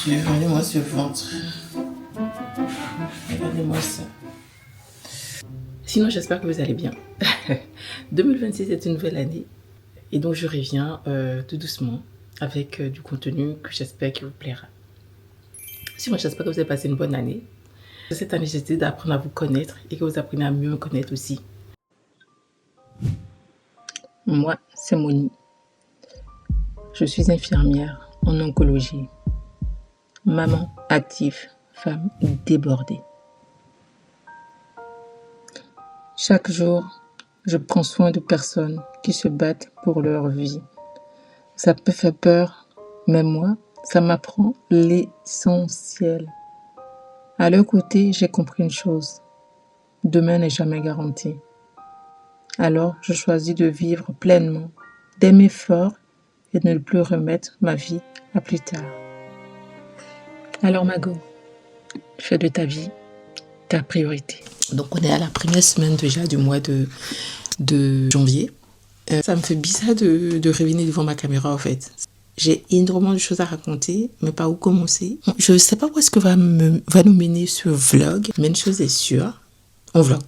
Regardez-moi ce ventre. Regardez-moi ça. Sinon, j'espère que vous allez bien. 2026 est une nouvelle année. Et donc, je reviens tout doucement avec du contenu que j'espère qu'il vous plaira. Sinon, j'espère que vous avez passé une bonne année. Cette année, j'ai essayé d'apprendre à vous connaître et que vous apprenez à mieux me connaître aussi. Moi, c'est Moni. Je suis infirmière en oncologie. Maman active, femme débordée. Chaque jour, je prends soin de personnes qui se battent pour leur vie. Ça peut faire peur, mais moi, ça m'apprend l'essentiel. À leur côté, j'ai compris une chose. Demain n'est jamais garanti. Alors, je choisis de vivre pleinement, d'aimer fort et de ne plus remettre ma vie à plus tard. Alors, Mago, fais de ta vie ta priorité. Donc, on est à la première semaine déjà du mois de janvier. Ça me fait bizarre de revenir devant ma caméra, en fait. J'ai énormément de choses à raconter, mais pas où commencer. Je ne sais pas où est-ce que va nous mener ce vlog, mais une chose est sûre, on vlog.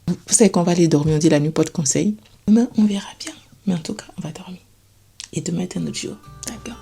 Vous savez qu'on va aller dormir, on dit la nuit, pas de conseil. Demain, on verra bien. Mais en tout cas, on va dormir. Et demain est un autre jour. D'accord?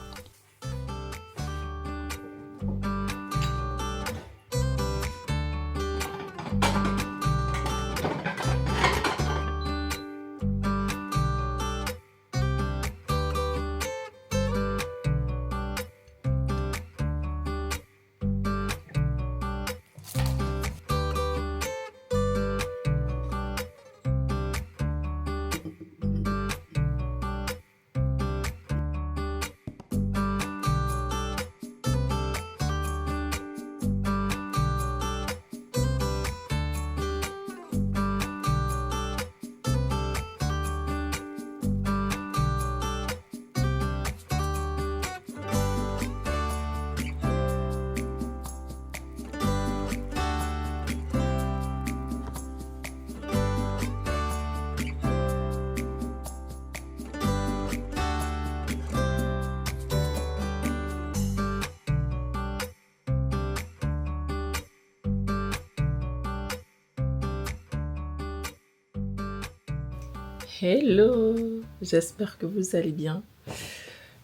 Hello, j'espère que vous allez bien.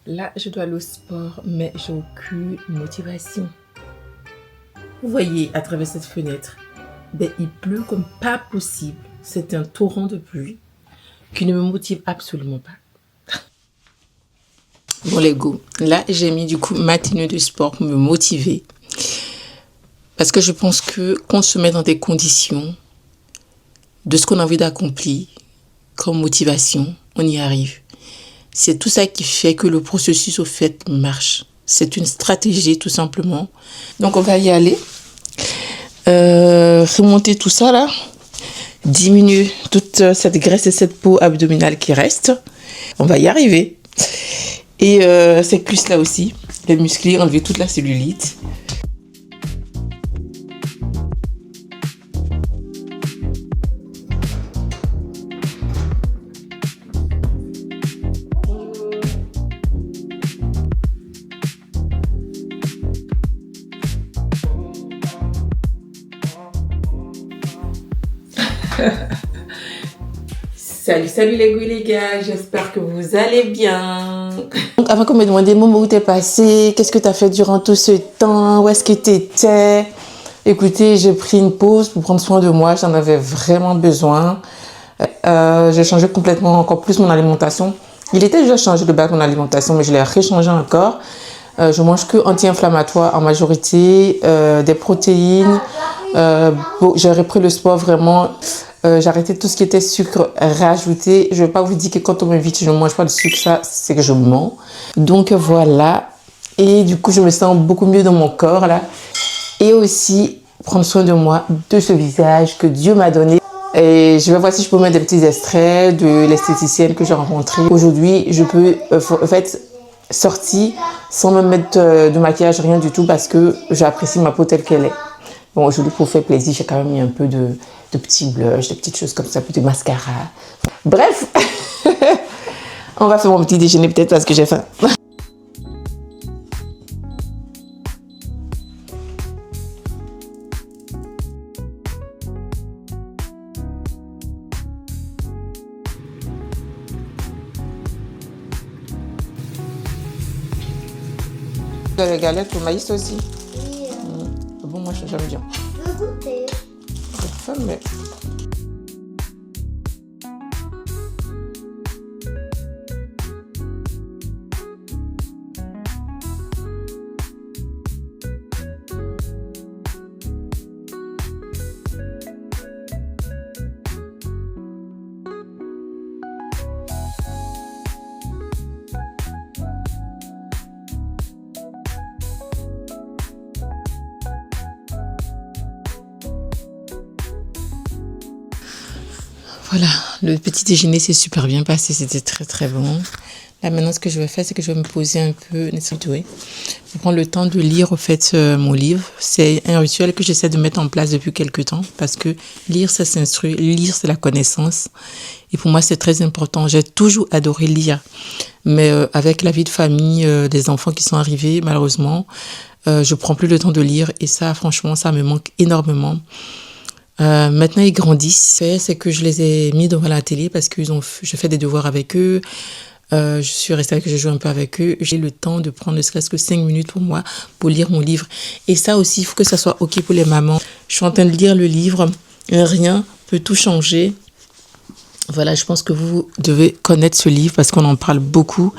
Là, je dois aller au sport, mais j'ai aucune motivation. Vous voyez à travers cette fenêtre, il pleut comme pas possible. C'est un torrent de pluie qui ne me motive absolument pas. Bon les go, là j'ai mis du coup ma tenue de sport pour me motiver. Parce que je pense que quand on se met dans des conditions de ce qu'on a envie d'accomplir, comme motivation, on y arrive. C'est tout ça qui fait que le processus au fait marche. C'est une stratégie tout simplement. Donc on va y aller. Remonter tout ça là. Diminuer toute cette graisse et cette peau abdominale qui reste. On va y arriver. Et ces cuisses là aussi. Les muscler, enlever toute la cellulite. Salut les go les gars, j'espère que vous allez bien. Donc avant qu'on me demande Momo où t'es passé, qu'est-ce que t'as fait durant tout ce temps, où est-ce que t'étais? Écoutez, j'ai pris une pause pour prendre soin de moi, j'en avais vraiment besoin. J'ai changé complètement encore plus mon alimentation. Il était déjà changé de base mon alimentation, mais je l'ai rechangé encore. Je mange que anti-inflammatoire en majorité, des protéines. J'ai repris le sport vraiment. J'ai arrêté tout ce qui était sucre rajouté. Je ne vais pas vous dire que quand on m'invite, je ne mange pas de sucre, ça c'est que je mens. Donc voilà. Et du coup, je me sens beaucoup mieux dans mon corps là. Et aussi, prendre soin de moi, de ce visage que Dieu m'a donné. Et je vais voir si je peux mettre des petits extraits de l'esthéticienne que j'ai rencontrée. Aujourd'hui, je peux en fait sortir sans me mettre de maquillage, rien du tout, parce que j'apprécie ma peau telle qu'elle est. Bon, aujourd'hui, pour faire plaisir, j'ai quand même mis un peu de petits blushs, des petites choses comme ça, un peu de mascara. Bref, on va faire mon petit déjeuner peut-être parce que j'ai faim. Les galettes au maïs aussi. Oui. Bon, moi j'aime bien. Je veux goûter. Ça, mais... Voilà, le petit déjeuner s'est super bien passé, c'était très très bon. Là maintenant ce que je vais faire, c'est que je vais me poser un peu, je vais prendre le temps de lire au fait mon livre. C'est un rituel que j'essaie de mettre en place depuis quelques temps parce que lire ça s'instruit, lire c'est la connaissance. Et pour moi c'est très important, j'ai toujours adoré lire. Mais avec la vie de famille, des enfants qui sont arrivés malheureusement, je prends plus le temps de lire et ça franchement ça me manque énormément. Maintenant ils grandissent, c'est que je les ai mis devant la télé parce que je fais des devoirs avec eux, je suis restée avec eux, je joue un peu avec eux, j'ai le temps de prendre ne serait-ce que 5 minutes pour moi pour lire mon livre et ça aussi il faut que ça soit ok pour les mamans. Je suis en train de lire le livre, rien peut tout changer. Voilà, je pense que vous devez connaître ce livre parce qu'on en parle beaucoup.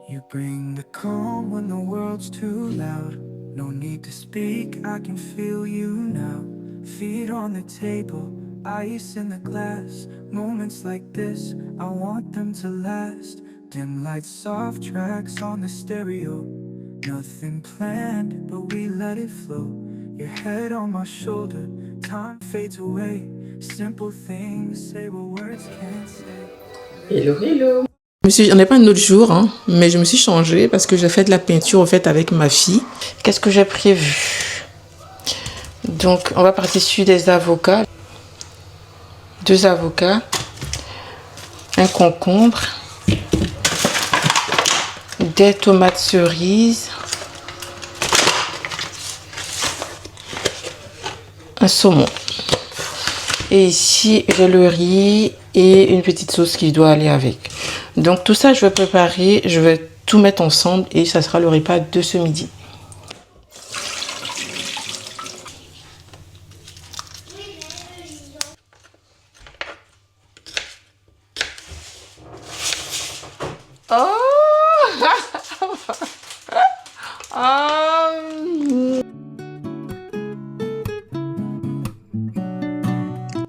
You bring the calm when the world's too loud. No need to speak, I can feel you now. Feet on the table, ice in the glass. Moments like this, I want them to last. Dim lights, soft tracks on the stereo. Nothing planned, but we let it flow. Your head on my shoulder, time fades away. Simple things say what words can't say. Hello, hello. J'en ai pas un autre jour, hein, mais je me suis changée parce que j'ai fait de la peinture au fait avec ma fille. Qu'est-ce que j'ai prévu? Donc, on va partir sur des avocats. 2 avocats. Un concombre. Des tomates cerises. Un saumon. Et ici, j'ai le riz et une petite sauce qui doit aller avec. Donc tout ça, je vais préparer, je vais tout mettre ensemble et ça sera le repas de ce midi. Oh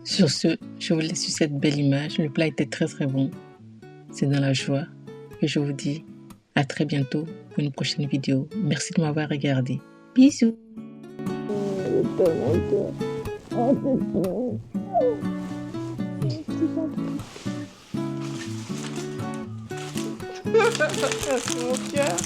Sur ce, je vous laisse sur cette belle image. Le plat était très très bon. C'est dans la joie que je vous dis à très bientôt pour une prochaine vidéo. Merci de m'avoir regardé. Bisous. Mon cœur.